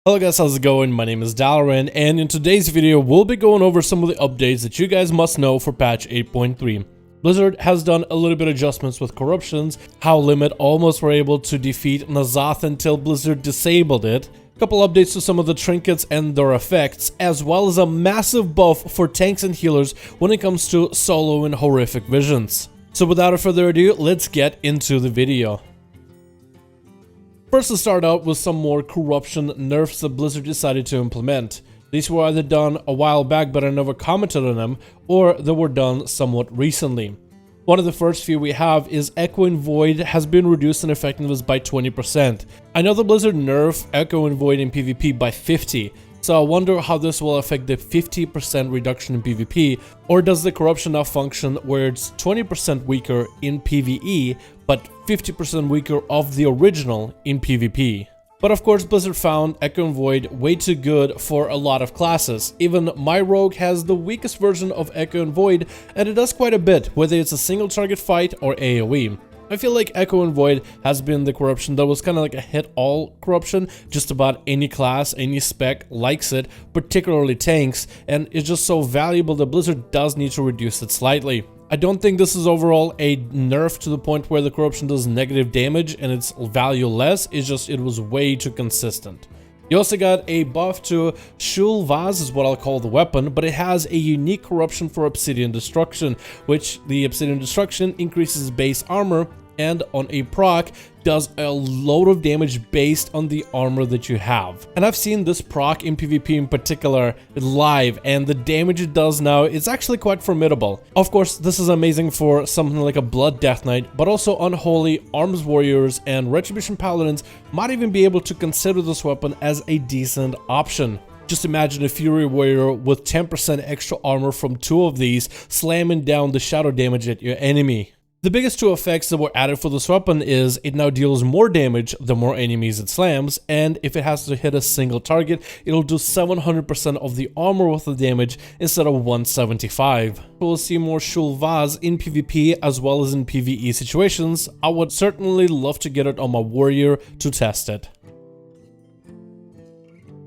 Hello guys, how's it going? My name is Dalaran, and in today's video we'll be going over some of the updates that you guys must know for patch 8.3. Blizzard has done a little bit of adjustments with corruptions, how Limit almost were able to defeat N'Zoth until Blizzard disabled it, a couple updates to some of the trinkets and their effects, as well as a massive buff for tanks and healers when it comes to solo and horrific visions. So without further ado, let's get into the video. First, let's start out with some more corruption nerfs that Blizzard decided to implement. These were either done a while back but I never commented on them, or they were done somewhat recently. One of the first few we have is Echo and Void has been reduced in effectiveness by 20%. I know that Blizzard nerfed Echo and Void in PvP by 50%, so I wonder how this will affect the 50% reduction in PvP, or does the corruption now function where it's 20% weaker in PvE, but 50% weaker of the original in PvP. But of course, Blizzard found Echo and Void way too good for a lot of classes. Even my rogue has the weakest version of Echo and Void, and it does quite a bit, whether it's a single target fight or AoE. I feel like Echo and Void has been the corruption that was kind of like a hit-all corruption. Just about any class, any spec likes it, particularly tanks, and it's just so valuable that Blizzard does need to reduce it slightly. I don't think this is overall a nerf to the point where the corruption does negative damage and it's valueless, it's just it was way too consistent. You also got a buff to Shul Vaz is what I'll call the weapon, but it has a unique corruption for Obsidian Destruction, which the Obsidian Destruction increases base armor and on a proc does a load of damage based on the armor that you have. And I've seen this proc in PvP in particular live, and the damage it does now is actually quite formidable. Of course, this is amazing for something like a Blood Death Knight, but also Unholy, Arms Warriors, and Retribution Paladins might even be able to consider this weapon as a decent option. Just imagine a Fury Warrior with 10% extra armor from two of these slamming down the shadow damage at your enemy. The biggest two effects that were added for this weapon is it now deals more damage the more enemies it slams, and if it has to hit a single target, it'll do 700% of the armor worth of damage instead of 175. We'll see more Shul Vaz in PvP as well as in PvE situations. I would certainly love to get it on my warrior to test it.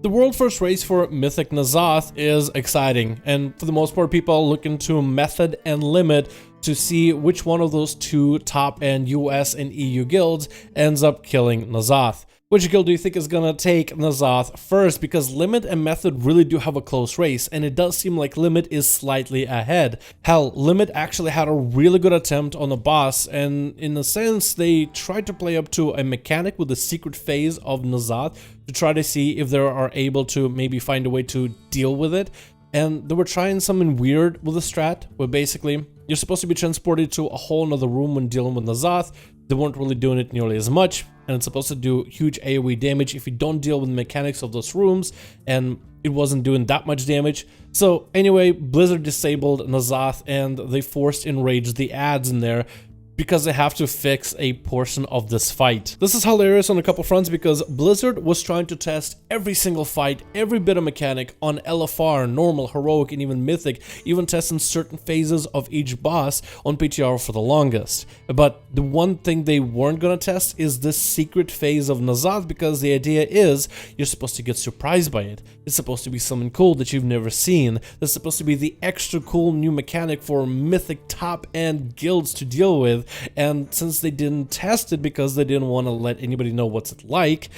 The world first race for Mythic N'Zoth is exciting, and for the most part people look into Method and Limit to see which one of those two top-end US and EU guilds ends up killing N'Zoth. Which guild do you think is gonna take N'Zoth first? Because Limit and Method really do have a close race, and it does seem like Limit is slightly ahead. Hell, Limit actually had a really good attempt on the boss, and in a sense, they tried to play up to a mechanic with the secret phase of N'Zoth to try to see if they are able to maybe find a way to deal with it. And they were trying something weird with the strat, where basically you're supposed to be transported to a whole nother room when dealing with N'Zoth. They weren't really doing it nearly as much, and it's supposed to do huge AoE damage if you don't deal with the mechanics of those rooms, and it wasn't doing that much damage. So anyway, Blizzard disabled N'Zoth and they forced Enrage the adds in there, because they have to fix a portion of this fight. This is hilarious on a couple fronts because Blizzard was trying to test every single fight, every bit of mechanic on LFR, normal, heroic, and even mythic, even testing certain phases of each boss on PTR for the longest. But the one thing they weren't gonna test is this secret phase of N'Zoth, because the idea is you're supposed to get surprised by it. It's supposed to be something cool that you've never seen. That's supposed to be the extra cool new mechanic for mythic top-end guilds to deal with. And since they didn't test it because they didn't want to let anybody know what's it like,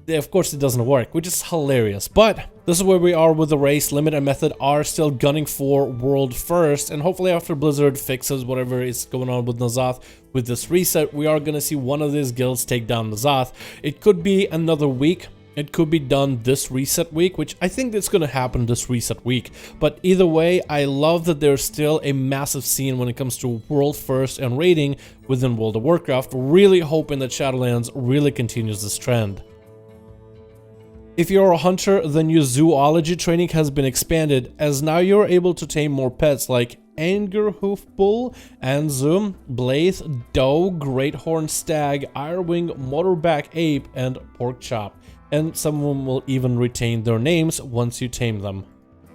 of course it doesn't work, which is hilarious. But this is where we are with the race. Limit and Method are still gunning for world first, and hopefully after Blizzard fixes whatever is going on with N'Zoth with this reset, we are going to see one of these guilds take down N'Zoth. It could be another week. It could be done this reset week, which I think it's going to happen this reset week. But either way, I love that there's still a massive scene when it comes to world first and raiding within World of Warcraft. Really hoping that Shadowlands really continues this trend. If you're a hunter, then your zoology training has been expanded, as now you're able to tame more pets like Angerhoof Bull, Anzu, Blaze, Doe, Great Horn Stag, Irewing, Motorback Ape, and Pork Chop. And some of them will even retain their names once you tame them.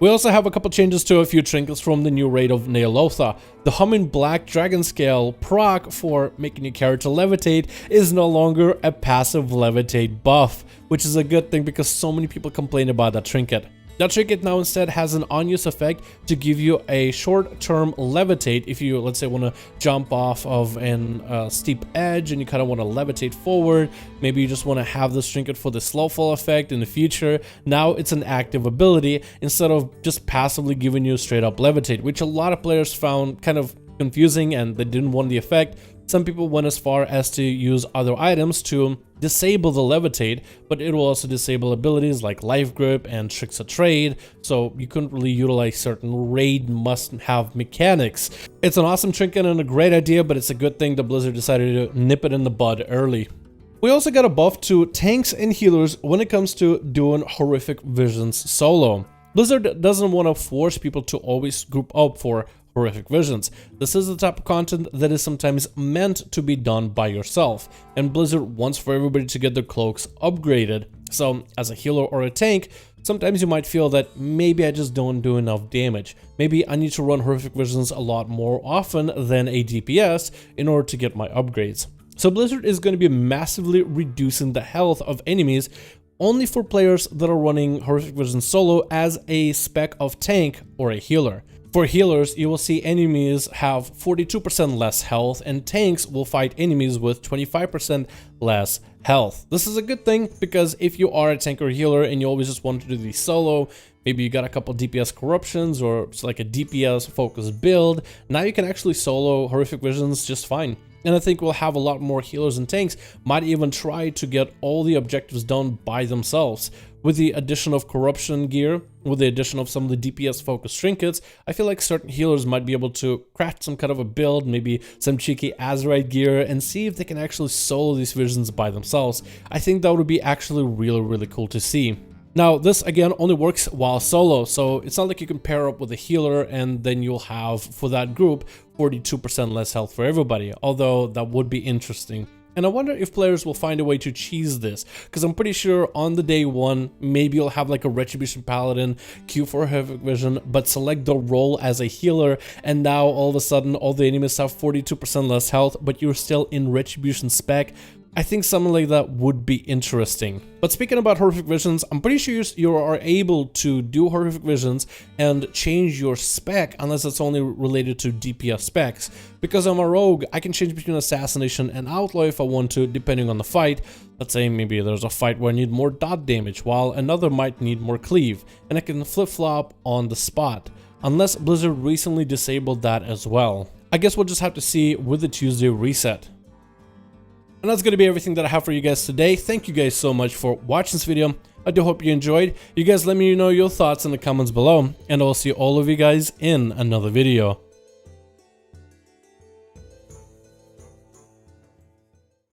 We also have a couple changes to a few trinkets from the new raid of Neolotha. The Humming Black Dragon Scale proc for making your character levitate is no longer a passive levitate buff, which is a good thing because so many people complain about that trinket. That trinket now instead has an on-use effect to give you a short-term levitate if you, let's say, want to jump off of a steep edge and you kind of want to levitate forward. Maybe you just want to have this trinket for the slow fall effect in the future. Now it's an active ability instead of just passively giving you straight-up levitate, which a lot of players found kind of confusing and they didn't want the effect. Some people went as far as to use other items to disable the levitate, but it will also disable abilities like life grip and tricks of trade, so you couldn't really utilize certain raid must-have mechanics. It's an awesome trinket and a great idea, but it's a good thing that Blizzard decided to nip it in the bud early. We also got a buff to tanks and healers when it comes to doing horrific visions solo. Blizzard doesn't want to force people to always group up for horrific visions. This is the type of content that is sometimes meant to be done by yourself, and Blizzard wants for everybody to get their cloaks upgraded. So as a healer or a tank, sometimes you might feel that maybe I just don't do enough damage. Maybe I need to run horrific visions a lot more often than a DPS in order to get my upgrades. So Blizzard is going to be massively reducing the health of enemies only for players that are running horrific visions solo as a spec of tank or a healer. For healers, you will see enemies have 42% less health, and tanks will fight enemies with 25% less health. This is a good thing because if you are a tank or a healer and you always just want to do these solo, maybe you got a couple DPS corruptions or it's like a DPS focused build, now you can actually solo horrific visions just fine. And I think we'll have a lot more healers and tanks might even try to get all the objectives done by themselves. With the addition of corruption gear, with the addition of some of the DPS focused trinkets, I feel like certain healers might be able to craft some kind of a build, maybe some cheeky Azeroth gear, and see if they can actually solo these visions by themselves. I think that would be actually really cool to see. Now, this again only works while solo, so it's not like you can pair up with a healer and then you'll have, for that group, 42% less health for everybody, although that would be interesting. And I wonder if players will find a way to cheese this, because I'm pretty sure on the day one, maybe you'll have like a Retribution Paladin, queue for Horrific Vision, but select the role as a healer, and now all of a sudden all the enemies have 42% less health, but you're still in Retribution spec. I think something like that would be interesting. But speaking about horrific visions, I'm pretty sure you are able to do horrific visions and change your spec unless it's only related to DPS specs. Because I'm a rogue, I can change between Assassination and Outlaw if I want to, depending on the fight. Let's say maybe there's a fight where I need more dot damage, while another might need more cleave, and I can flip-flop on the spot. Unless Blizzard recently disabled that as well. I guess we'll just have to see with the Tuesday reset. And that's going to be everything that I have for you guys today. Thank you guys so much for watching this video. I do hope you enjoyed. You guys let me know your thoughts in the comments below, and I'll see all of you guys in another video.